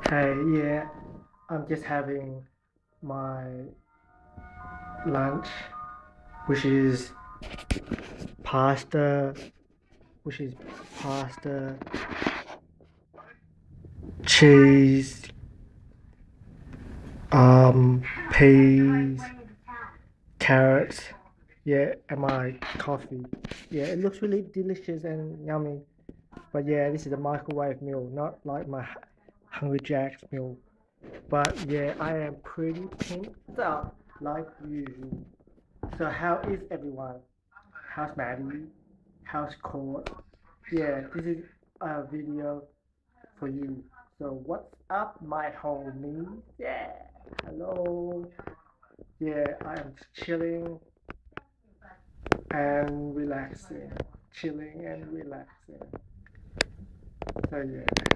Hey, yeah, I'm just having my lunch, which is pasta, which is pasta, cheese, peas, carrots, yeah, and my coffee. Yeah, it looks really delicious and yummy. But yeah, this is a microwave meal, not like my Hungry Jack's meal. But yeah, I am pretty pinked up like usual. So how is everyone? How's Maddie? How's Court? Yeah, this is a video for you. So what's up, my homie? Yeah, hello. Yeah, I am chilling and relaxing. Chilling and relaxing. So yeah.